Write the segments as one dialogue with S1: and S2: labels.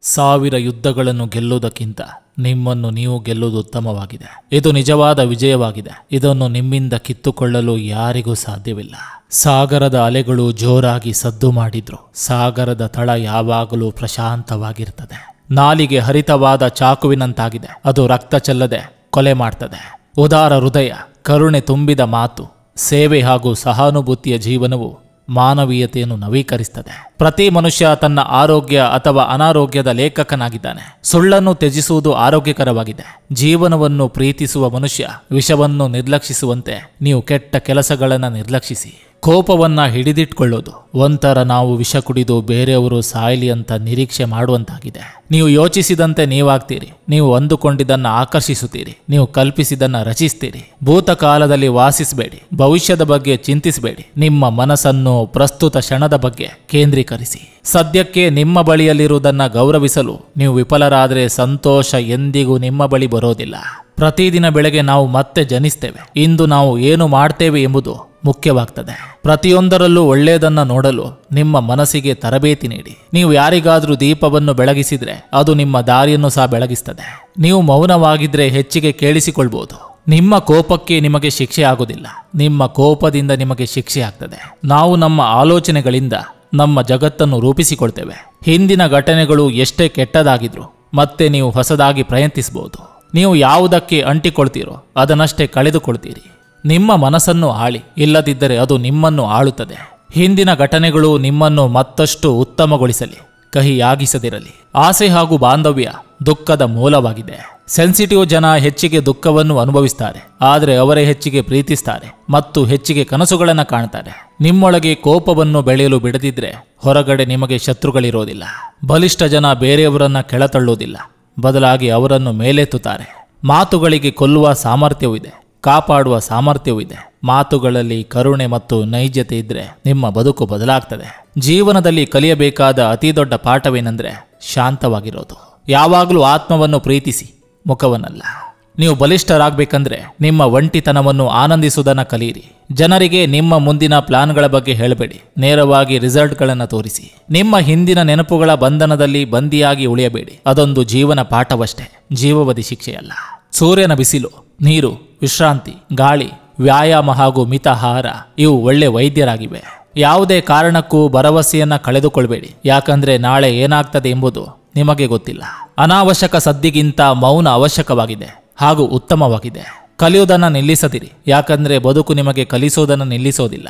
S1: 1000 ಯುದ್ಧಗಳನ್ನು ಗೆಲ್ಲುವುದಕ್ಕಿಂತ ನಿಮ್ಮನ್ನು ನೀವು ಗೆಲ್ಲುವುದು ಉತ್ತಮವಾಗಿದೆ. ಇದು ನಿಜವಾದ ವಿಜಯವಾಗಿದೆ. ಇದನ್ನು ನಿಮ್ಮಿಂದ ಕಿತ್ತುಕೊಳ್ಳಲು ಯಾರಿಗೂ ಸಾಧ್ಯವಿಲ್ಲ. ಸಾಗರದ ಅಲೆಗಳು ಜೋರಾಗಿ ಸದ್ದು ಮಾಡಿದ್ರು ಸಾಗರದ ತಳ ಯಾವಾಗಲೂ ಪ್ರಶಾಂತವಾಗಿರ್ತದೆ. ನಾಲಿಗೆ ಹರಿತವಾದ ಚಾಕುವಿನಂತಾಗಿದೆ. ಅದು ರಕ್ತ ಚೆಲ್ಲದೆ ಕೊಲೆ ಮಾಡ್ತದೆ. ಉದಾರ ಹೃದಯ, ಕರುಣೆ ತುಂಬಿದ ಮಾತು, ಸೇವೆ ಹಾಗೂ ಸಹಾನುಭೂತಿಯ ಜೀವನವು ಮಾನವೀಯತೆಯನ್ನು ನವೀಕರಿಸುತ್ತದೆ. ಪ್ರತಿ ಮನುಷ್ಯ ತನ್ನ ಆರೋಗ್ಯ ಅಥವಾ ಅನಾರೋಗ್ಯದ ಲೇಖಕನಾಗಿದ್ದಾನೆ. ಸುಳ್ಳನ್ನು ತ್ಯಜಿಸುವುದು ಆರೋಗ್ಯಕರವಾಗಿದೆ. ಜೀವನವನ್ನು ಪ್ರೀತಿಸುವ ಮನುಷ್ಯ ವಿಷವನ್ನು ನಿರ್ಲಕ್ಷಿಸುವಂತೆ ನೀವು ಕೆಟ್ಟ ಕೆಲಸಗಳನ್ನು ನಿರ್ಲಕ್ಷಿಸಿ. ಕೋಪವನ್ನ ಹಿಡಿದಿಟ್ಕೊಳ್ಳೋದು ಒಂಥರ ನಾವು ವಿಷ ಕುಡಿದು ಬೇರೆಯವರು ಸಾಯಲಿ ಅಂತ ನಿರೀಕ್ಷೆ ಮಾಡುವಂತಾಗಿದೆ. ನೀವು ಯೋಚಿಸಿದಂತೆ ನೀವಾಗ್ತೀರಿ. ನೀವು ಅಂದುಕೊಂಡಿದ್ದನ್ನ ಆಕರ್ಷಿಸುತ್ತೀರಿ. ನೀವು ಕಲ್ಪಿಸಿದನ್ನ ರಚಿಸ್ತೀರಿ. ಭೂತಕಾಲದಲ್ಲಿ ವಾಸಿಸಬೇಡಿ. ಭವಿಷ್ಯದ ಬಗ್ಗೆ ಚಿಂತಿಸಬೇಡಿ. ನಿಮ್ಮ ಮನಸ್ಸನ್ನು ಪ್ರಸ್ತುತ ಕ್ಷಣದ ಬಗ್ಗೆ ಕೇಂದ್ರೀಕರಿಸಿ. ಸದ್ಯಕ್ಕೆ ನಿಮ್ಮ ಬಳಿಯಲ್ಲಿರುವುದನ್ನು ಗೌರವಿಸಲು ನೀವು ವಿಫಲರಾದರೆ ಸಂತೋಷ ಎಂದಿಗೂ ನಿಮ್ಮ ಬಳಿ ಬರೋದಿಲ್ಲ. ಪ್ರತಿದಿನ ಬೆಳಗ್ಗೆ ನಾವು ಮತ್ತೆ ಜನಿಸ್ತೇವೆ. ಇಂದು ನಾವು ಏನು ಮಾಡ್ತೇವೆ ಎಂಬುದು ಮುಖ್ಯವಾಗ್ತದೆ. ಪ್ರತಿಯೊಂದರಲ್ಲೂ ಒಳ್ಳೆಯದನ್ನ ನೋಡಲು ನಿಮ್ಮ ಮನಸ್ಸಿಗೆ ತರಬೇತಿ ನೀಡಿ. ನೀವು ಯಾರಿಗಾದ್ರೂ ದೀಪವನ್ನು ಬೆಳಗಿಸಿದ್ರೆ ಅದು ನಿಮ್ಮ ದಾರಿಯನ್ನು ಸಹ ಬೆಳಗಿಸ್ತದೆ. ನೀವು ಮೌನವಾಗಿದ್ರೆ ಹೆಚ್ಚಿಗೆ ಕೇಳಿಸಿಕೊಳ್ಬಹುದು. ನಿಮ್ಮ ಕೋಪಕ್ಕೆ ನಿಮಗೆ ಶಿಕ್ಷೆ ಆಗುವುದಿಲ್ಲ. ನಿಮ್ಮ ಕೋಪದಿಂದ ನಿಮಗೆ ಶಿಕ್ಷೆ ಆಗ್ತದೆ. ನಾವು ನಮ್ಮ ಆಲೋಚನೆಗಳಿಂದ ನಮ್ಮ ಜಗತ್ತನ್ನು ರೂಪಿಸಿಕೊಳ್ತೇವೆ. ಹಿಂದಿನ ಘಟನೆಗಳು ಎಷ್ಟೇ ಕೆಟ್ಟದಾಗಿದ್ರು ಮತ್ತೆ ನೀವು ಹೊಸದಾಗಿ ಪ್ರಯತ್ನಿಸಬಹುದು. ನೀವು ಯಾವುದಕ್ಕೆ ಅಂಟಿಕೊಳ್ತೀರೋ ಅದನ್ನಷ್ಟೇ ಕಳೆದುಕೊಳ್ತೀರಿ. ನಿಮ್ಮ ಮನಸ್ಸನ್ನು ಆಳಿ, ಇಲ್ಲದಿದ್ದರೆ ಅದು ನಿಮ್ಮನ್ನು ಆಳುತ್ತದೆ. ಹಿಂದಿನ ಘಟನೆಗಳು ನಿಮ್ಮನ್ನು ಮತ್ತಷ್ಟು ಉತ್ತಮಗೊಳಿಸಲಿ, ಕಹಿಯಾಗಿಸದಿರಲಿ. ಆಸೆ ಹಾಗೂ ಬಾಂಧವ್ಯ ದುಃಖದ ಮೂಲವಾಗಿದೆ. ಸೆನ್ಸಿಟಿವ್ ಜನ ಹೆಚ್ಚಿಗೆ ದುಃಖವನ್ನು ಅನುಭವಿಸ್ತಾರೆ, ಆದರೆ ಅವರೇ ಹೆಚ್ಚಿಗೆ ಪ್ರೀತಿಸ್ತಾರೆ ಮತ್ತು ಹೆಚ್ಚಿಗೆ ಕನಸುಗಳನ್ನು ಕಾಣ್ತಾರೆ. ನಿಮ್ಮೊಳಗೆ ಕೋಪವನ್ನು ಬೆಳೆಯಲು ಬಿಡದಿದ್ರೆ ಹೊರಗಡೆ ನಿಮಗೆ ಶತ್ರುಗಳಿರೋದಿಲ್ಲ. ಬಲಿಷ್ಠ ಜನ ಬೇರೆಯವರನ್ನ ಕೆಳತಳ್ಳುವುದಿಲ್ಲ, ಬದಲಾಗಿ ಅವರನ್ನು ಮೇಲೆತ್ತುತ್ತಾರೆ. ಮಾತುಗಳಿಗೆ ಕೊಲ್ಲುವ ಸಾಮರ್ಥ್ಯವಿದೆ, ಕಾಪಾಡುವ ಸಾಮರ್ಥ್ಯವೂ ಇದೆ. ಮಾತುಗಳಲ್ಲಿ ಕರುಣೆ ಮತ್ತು ನೈಜತೆ ಇದ್ರೆ ನಿಮ್ಮ ಬದುಕು ಬದಲಾಗ್ತದೆ. ಜೀವನದಲ್ಲಿ ಕಲಿಯಬೇಕಾದ ಅತಿ ದೊಡ್ಡ ಪಾಠವೇನೆಂದ್ರೆ ಶಾಂತವಾಗಿರೋದು. ಯಾವಾಗಲೂ ಆತ್ಮವನ್ನು ಪ್ರೀತಿಸಿ, ಮುಖವನ್ನಲ್ಲ. ನೀವು ಬಲಿಷ್ಠರಾಗಬೇಕಂದ್ರೆ ನಿಮ್ಮ ಒಂಟಿತನವನ್ನು ಆನಂದಿಸುವುದನ್ನು ಕಲಿಯಿರಿ. ಜನರಿಗೆ ನಿಮ್ಮ ಮುಂದಿನ ಪ್ಲಾನ್ಗಳ ಬಗ್ಗೆ ಹೇಳಬೇಡಿ. ನೇರವಾಗಿ ರಿಸಲ್ಟ್ಗಳನ್ನು ತೋರಿಸಿ. ನಿಮ್ಮ ಹಿಂದಿನ ನೆನಪುಗಳ ಬಂಧನದಲ್ಲಿ ಬಂದಿಯಾಗಿ ಉಳಿಯಬೇಡಿ. ಅದೊಂದು ಜೀವನ ಪಾಠವಷ್ಟೇ, ಜೀವವಧಿ ಶಿಕ್ಷೆಯಲ್ಲ. ಸೂರ್ಯನ ಬಿಸಿಲು, ನೀರು, ವಿಶ್ರಾಂತಿ, ಗಾಳಿ, ವ್ಯಾಯಾಮ ಹಾಗೂ ಮಿತಾಹಾರ ಇವು ಒಳ್ಳೆ ವೈದ್ಯರಾಗಿವೆ. ಯಾವುದೇ ಕಾರಣಕ್ಕೂ ಭರವಸೆಯನ್ನ ಕಳೆದುಕೊಳ್ಬೇಡಿ. ಯಾಕಂದ್ರೆ ನಾಳೆ ಏನಾಗ್ತದೆ ಎಂಬುದು ನಿಮಗೆ ಗೊತ್ತಿಲ್ಲ. ಅನಾವಶ್ಯಕ ಸದ್ದಿಗಿಂತ ಮೌನ ಅವಶ್ಯಕವಾಗಿದೆ ಹಾಗೂ ಉತ್ತಮವಾಗಿದೆ. ಕಲಿಯುವುದನ್ನು ನಿಲ್ಲಿಸದಿರಿ. ಯಾಕಂದ್ರೆ ಬದುಕು ನಿಮಗೆ ಕಲಿಸೋದನ್ನು ನಿಲ್ಲಿಸೋದಿಲ್ಲ.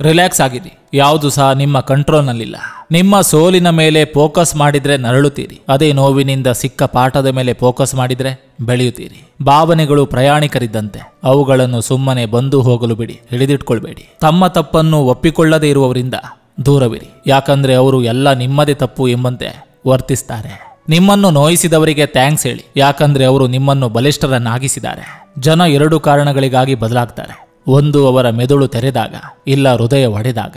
S1: ರಿಲ್ಯಾಕ್ಸ್ ಆಗಿರಿ. ಯಾವುದು ಸಹ ನಿಮ್ಮ ಕಂಟ್ರೋಲ್ನಲ್ಲಿಲ್ಲ. ನಿಮ್ಮ ಸೋಲಿನ ಮೇಲೆ ಫೋಕಸ್ ಮಾಡಿದ್ರೆ ನರಳುತ್ತೀರಿ. ಅದೇ ನೋವಿನಿಂದ ಸಿಕ್ಕ ಪಾಠದ ಮೇಲೆ ಫೋಕಸ್ ಮಾಡಿದ್ರೆ ಬೆಳೆಯುತ್ತೀರಿ. ಭಾವನೆಗಳು ಪ್ರಯಾಣಿಕರಿದ್ದಂತೆ, ಅವುಗಳನ್ನು ಸುಮ್ಮನೆ ಬಂದು ಹೋಗಲು ಬಿಡಿ, ಹಿಡಿದಿಟ್ಕೊಳ್ಬೇಡಿ. ತಮ್ಮ ತಪ್ಪನ್ನು ಒಪ್ಪಿಕೊಳ್ಳದೇ ಇರುವವರಿಂದ ದೂರವಿರಿ. ಯಾಕಂದ್ರೆ ಅವರು ಎಲ್ಲ ನಿಮ್ಮದೇ ತಪ್ಪು ಎಂಬಂತೆ ವರ್ತಿಸ್ತಾರೆ. ನಿಮ್ಮನ್ನು ನೋಯಿಸಿದವರಿಗೆ ಥ್ಯಾಂಕ್ಸ್ ಹೇಳಿ. ಯಾಕಂದ್ರೆ ಅವರು ನಿಮ್ಮನ್ನು ಬಲಿಷ್ಠರನ್ನಾಗಿಸಿದ್ದಾರೆ. ಜನ 2 ಕಾರಣಗಳಿಗಾಗಿ ಬದಲಾಗ್ತಾರೆ. ಒಂದು, ಅವರ ಮೆದುಳು ತೆರೆದಾಗ, ಇಲ್ಲ ಹೃದಯ ಒಡೆದಾಗ.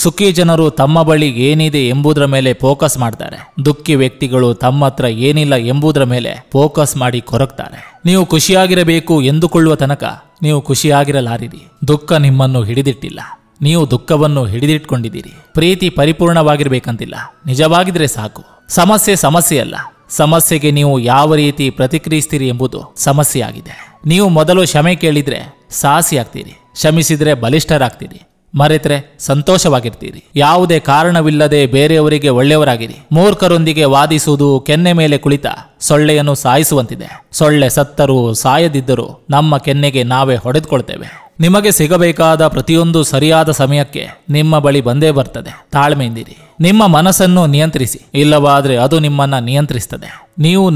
S1: ಸುಖಿ ಜನರು ತಮ್ಮ ಬಳಿ ಏನಿದೆ ಎಂಬುದರ ಮೇಲೆ ಫೋಕಸ್ ಮಾಡ್ತಾರೆ. ದುಃಖಿ ವ್ಯಕ್ತಿಗಳು ತಮ್ಮ ಹತ್ರ ಏನಿಲ್ಲ ಎಂಬುದರ ಮೇಲೆ ಫೋಕಸ್ ಮಾಡಿ ಕೊರಗ್ತಾರೆ. ನೀವು ಖುಷಿಯಾಗಿರಬೇಕು ಎಂದುಕೊಳ್ಳುವ ತನಕ ನೀವು ಖುಷಿಯಾಗಿರಲಾರಿರಿ. ದುಃಖ ನಿಮ್ಮನ್ನು ಹಿಡಿದಿಟ್ಟಿಲ್ಲ, ನೀವು ದುಃಖವನ್ನು ಹಿಡಿದಿಟ್ಕೊಂಡಿದ್ದೀರಿ. ಪ್ರೀತಿ ಪರಿಪೂರ್ಣವಾಗಿರ್ಬೇಕಂತಿಲ್ಲ, ನಿಜವಾಗಿದ್ರೆ ಸಾಕು. ಸಮಸ್ಯೆ ಅಲ್ಲ, ಸಮಸ್ಯೆಗೆ ನೀವು ಯಾವ ರೀತಿ ಪ್ರತಿಕ್ರಿಯಿಸ್ತೀರಿ ಎಂಬುದು ಸಮಸ್ಯೆಯಾಗಿದೆ. ನೀವು ಮೊದಲು ಕ್ಷಮೆ ಕೇಳಿದ್ರೆ ಸಾಹಸಿ ಆಗ್ತೀರಿ, ಕ್ಷಮಿಸಿದ್ರೆ ಬಲಿಷ್ಠರಾಗ್ತೀರಿ, ಮರೆತರೆ ಸಂತೋಷವಾಗಿರ್ತೀರಿ. ಯಾವುದೇ ಕಾರಣವಿಲ್ಲದೆ ಬೇರೆಯವರಿಗೆ ಒಳ್ಳೆಯವರಾಗಿರಿ. ಮೂರ್ಖರೊಂದಿಗೆ ವಾದಿಸುವುದು ಕೆನ್ನೆ ಮೇಲೆ ಕುಳಿತ ಸೊಳ್ಳೆಯನ್ನು ಸಾಯಿಸುವಂತಿದೆ. ಸೊಳ್ಳೆ ಸತ್ತರೂ ಸಾಯದಿದ್ದರೂ ನಮ್ಮ ಕೆನ್ನೆಗೆ ನಾವೇ ಹೊಡೆದುಕೊಳ್ತೇವೆ. ನಿಮಗೆ ಸಿಗಬೇಕಾದ ಪ್ರತಿಯೊಂದು ಸರಿಯಾದ ಸಮಯಕ್ಕೆ ನಿಮ್ಮ ಬಳಿ ಬಂದೇ ಬರ್ತದೆ. ತಾಳ್ಮೆಯಿಂದಿರಿ. ನಿಮ್ಮ ಮನಸ್ಸನ್ನು ನಿಯಂತ್ರಿಸಿ, ಇಲ್ಲವಾದ್ರೆ ಅದು ನಿಮ್ಮನ್ನ ನಿಯಂತ್ರಿಸ್ತದೆ.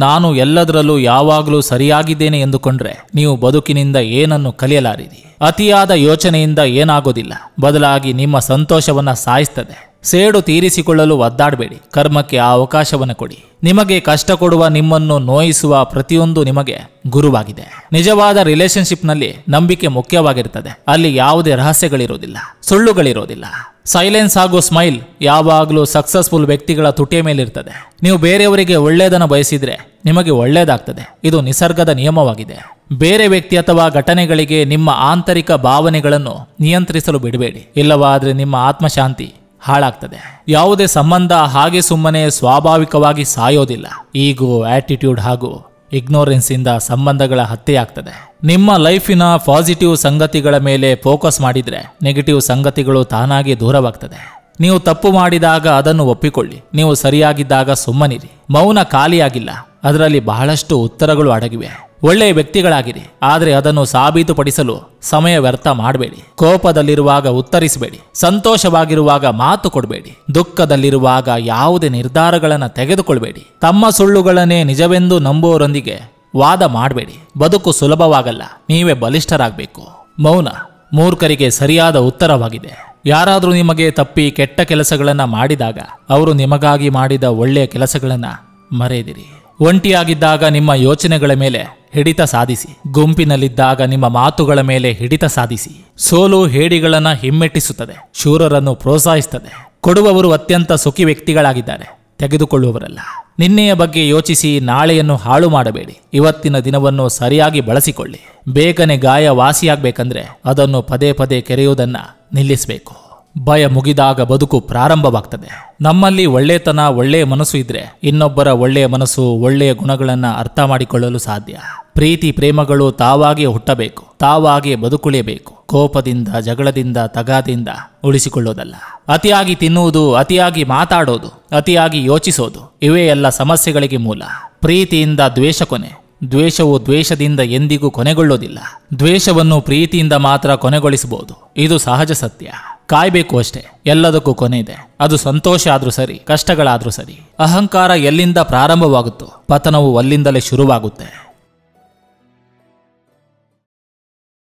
S1: ನಾನು ಎಲ್ಲದರಲ್ಲೂ ಯಾವಾಗಲೂ ಸರಿಯಾಗಿದ್ದೇನೆ ಎಂದುಕೊಂಡ್ರೆ ನೀವು ಬದುಕಿನಿಂದ ಏನನ್ನು ಕಲಿಯಲಾರಿರಿ. ಅತಿಯಾದ ಯೋಚನೆಯಿಂದ ಏನಾಗೋದಿಲ್ಲ, ಬದಲಾಗಿ ನಿಮ್ಮ ಸಂತೋಷವನ್ನ ಸಾಯಿಸ್ತದೆ. ಸೇಡು ತೀರಿಸಿಕೊಳ್ಳಲು ಒದ್ದಾಡಬೇಡಿ. ಕರ್ಮಕ್ಕೆ ಆ ಅವಕಾಶವನ್ನು ಕೊಡಿ. ನಿಮಗೆ ಕಷ್ಟ ಕೊಡುವ, ನಿಮ್ಮನ್ನು ನೋಯಿಸುವ ಪ್ರತಿಯೊಂದು ನಿಮಗೆ ಗುರುವಾಗಿದೆ. ನಿಜವಾದ ರಿಲೇಶನ್ಶಿಪ್ನಲ್ಲಿ ನಂಬಿಕೆ ಮುಖ್ಯವಾಗಿರ್ತದೆ. ಅಲ್ಲಿ ಯಾವುದೇ ರಹಸ್ಯಗಳಿರೋದಿಲ್ಲ, ಸುಳ್ಳುಗಳಿರೋದಿಲ್ಲ. ಸೈಲೆನ್ಸ್ ಹಾಗೂ ಸ್ಮೈಲ್ ಯಾವಾಗಲೂ ಸಕ್ಸಸ್ಫುಲ್ ವ್ಯಕ್ತಿಗಳ ತುಟಿಯ ಮೇಲಿರ್ತದೆ. ನೀವು ಬೇರೆಯವರಿಗೆ ಒಳ್ಳೆಯದನ್ನು ಬಯಸಿದ್ರೆ ನಿಮಗೆ ಒಳ್ಳೆಯದಾಗ್ತದೆ. ಇದು ನಿಸರ್ಗದ ನಿಯಮವಾಗಿದೆ. ಬೇರೆ ವ್ಯಕ್ತಿ ಅಥವಾ ಘಟನೆಗಳಿಗೆ ನಿಮ್ಮ ಆಂತರಿಕ ಭಾವನೆಗಳನ್ನು ನಿಯಂತ್ರಿಸಲು ಬಿಡಬೇಡಿ. ಇಲ್ಲವಾದ್ರೆ ನಿಮ್ಮ ಆತ್ಮಶಾಂತಿ ಹಾಳಾಗ್ತದೆ. ಯಾವುದೇ ಸಂಬಂಧ ಹಾಗೆ ಸುಮ್ಮನೆ ಸ್ವಾಭಾವಿಕವಾಗಿ ಸಾಯೋದಿಲ್ಲ. ಈಗೋ, ಆಟಿಟ್ಯೂಡ್ ಹಾಗೂ ಇಗ್ನೋರೆನ್ಸ್ ಇಂದ ಸಂಬಂಧಗಳ ಹತ್ಯೆಯಾಗ್ತದೆ. ನಿಮ್ಮ ಲೈಫಿನ ಪಾಸಿಟಿವ್ ಸಂಗತಿಗಳ ಮೇಲೆ ಫೋಕಸ್ ಮಾಡಿದ್ರೆ ನೆಗೆಟಿವ್ ಸಂಗತಿಗಳು ತಾನಾಗಿ ದೂರವಾಗ್ತದೆ. ನೀವು ತಪ್ಪು ಮಾಡಿದಾಗ ಅದನ್ನು ಒಪ್ಪಿಕೊಳ್ಳಿ. ನೀವು ಸರಿಯಾಗಿದ್ದಾಗ ಸುಮ್ಮನಿರಿ. ಮೌನ ಖಾಲಿಯಾಗಿಲ್ಲ, ಅದರಲ್ಲಿ ಬಹಳಷ್ಟು ಉತ್ತರಗಳು ಅಡಗಿವೆ. ಒಳ್ಳೆಯ ವ್ಯಕ್ತಿಗಳಾಗಿರಿ, ಆದರೆ ಅದನ್ನು ಸಾಬೀತುಪಡಿಸಲು ಸಮಯ ವ್ಯರ್ಥ ಮಾಡಬೇಡಿ. ಕೋಪದಲ್ಲಿರುವಾಗ ಉತ್ತರಿಸಬೇಡಿ. ಸಂತೋಷವಾಗಿರುವಾಗ ಮಾತು ಕೊಡಬೇಡಿ. ದುಃಖದಲ್ಲಿರುವಾಗ ಯಾವುದೇ ನಿರ್ಧಾರಗಳನ್ನು ತೆಗೆದುಕೊಳ್ಬೇಡಿ. ತಮ್ಮ ಸುಳ್ಳುಗಳನ್ನೇ ನಿಜವೆಂದು ನಂಬುವವರೊಂದಿಗೆ ವಾದ ಮಾಡಬೇಡಿ. ಬದುಕು ಸುಲಭವಾಗಲ್ಲ, ನೀವೇ ಬಲಿಷ್ಠರಾಗಬೇಕು. ಮೌನ ಮೂರ್ಖರಿಗೆ ಸರಿಯಾದ ಉತ್ತರವಾಗಿದೆ. ಯಾರಾದರೂ ನಿಮಗೆ ತಪ್ಪಿ ಕೆಟ್ಟ ಕೆಲಸಗಳನ್ನು ಮಾಡಿದಾಗ ಅವರು ನಿಮಗಾಗಿ ಮಾಡಿದ ಒಳ್ಳೆಯ ಕೆಲಸಗಳನ್ನು ಮರೆಯದಿರಿ. ಒಂಟಿಯಾಗಿದ್ದಾಗ ನಿಮ್ಮ ಯೋಚನೆಗಳ ಮೇಲೆ ಹಿಡಿತ ಸಾಧಿಸಿ. ಗುಂಪಿನಲ್ಲಿದ್ದಾಗ ನಿಮ್ಮ ಮಾತುಗಳ ಮೇಲೆ ಹಿಡಿತ ಸಾಧಿಸಿ. ಸೋಲು ಹೇಡಿಗಳನ್ನು ಹಿಮ್ಮೆಟ್ಟಿಸುತ್ತದೆ, ಶೂರರನ್ನು ಪ್ರೋತ್ಸಾಹಿಸುತ್ತದೆ. ಕೊಡುವವರು ಅತ್ಯಂತ ಸುಖಿ ವ್ಯಕ್ತಿಗಳಾಗಿದ್ದಾರೆ, ತೆಗೆದುಕೊಳ್ಳುವವರಲ್ಲ. ನಿನ್ನೆಯ ಬಗ್ಗೆ ಯೋಚಿಸಿ ನಾಳೆಯನ್ನು ಹಾಳು ಮಾಡಬೇಡಿ. ಇವತ್ತಿನ ದಿನವನ್ನು ಸರಿಯಾಗಿ ಬಳಸಿಕೊಳ್ಳಿ. ಬೇಗನೆ ಗಾಯ ವಾಸಿಯಾಗಬೇಕಂದ್ರೆ ಅದನ್ನು ಪದೇ ಪದೇ ಕೆರೆಯುವುದನ್ನು ನಿಲ್ಲಿಸಬೇಕು. ಭಯ ಮುಗಿದಾಗ ಬದುಕು ಪ್ರಾರಂಭವಾಗ್ತದೆ. ನಮ್ಮಲ್ಲಿ ಒಳ್ಳೆತನ, ಒಳ್ಳೆಯ ಮನಸ್ಸು ಇದ್ರೆ ಇನ್ನೊಬ್ಬರ ಒಳ್ಳೆಯ ಮನಸ್ಸು, ಒಳ್ಳೆಯ ಗುಣಗಳನ್ನು ಅರ್ಥ ಮಾಡಿಕೊಳ್ಳಲು ಸಾಧ್ಯ. ಪ್ರೀತಿ ಪ್ರೇಮಗಳು ತಾವಾಗಿಯೇ ಹುಟ್ಟಬೇಕು, ತಾವಾಗಿಯೇ ಬದುಕುಳಿಯಬೇಕು. ಕೋಪದಿಂದ, ಜಗಳದಿಂದ, ತಗಾದಿಂದ ಉಳಿಸಿಕೊಳ್ಳೋದಲ್ಲ. ಅತಿಯಾಗಿ ತಿನ್ನುವುದು, ಅತಿಯಾಗಿ ಮಾತಾಡೋದು, ಅತಿಯಾಗಿ ಯೋಚಿಸೋದು ಇವೇ ಎಲ್ಲ ಸಮಸ್ಯೆಗಳಿಗೆ ಮೂಲ. ಪ್ರೀತಿಯಿಂದ ದ್ವೇಷ ಕೊನೆ, ದ್ವೇಷವು ದ್ವೇಷದಿಂದ ಎಂದಿಗೂ ಕೊನೆಗೊಳ್ಳೋದಿಲ್ಲ. ದ್ವೇಷವನ್ನು ಪ್ರೀತಿಯಿಂದ ಮಾತ್ರ ಕೊನೆಗೊಳಿಸಬಹುದು. ಇದು ಸಹಜ ಸತ್ಯ. ಕಾಯ್ಬೇಕು ಅಷ್ಟೇ. ಎಲ್ಲದಕ್ಕೂ ಕೊನೆ ಇದೆ. ಅದು ಸಂತೋಷ ಆದ್ರೂ ಸರಿ, ಕಷ್ಟಗಳಾದ್ರೂ ಸರಿ. ಅಹಂಕಾರ ಎಲ್ಲಿಂದ ಪ್ರಾರಂಭವಾಗುತ್ತೋ ಪತನವು ಅಲ್ಲಿಂದಲೇ ಶುರುವಾಗುತ್ತೆ.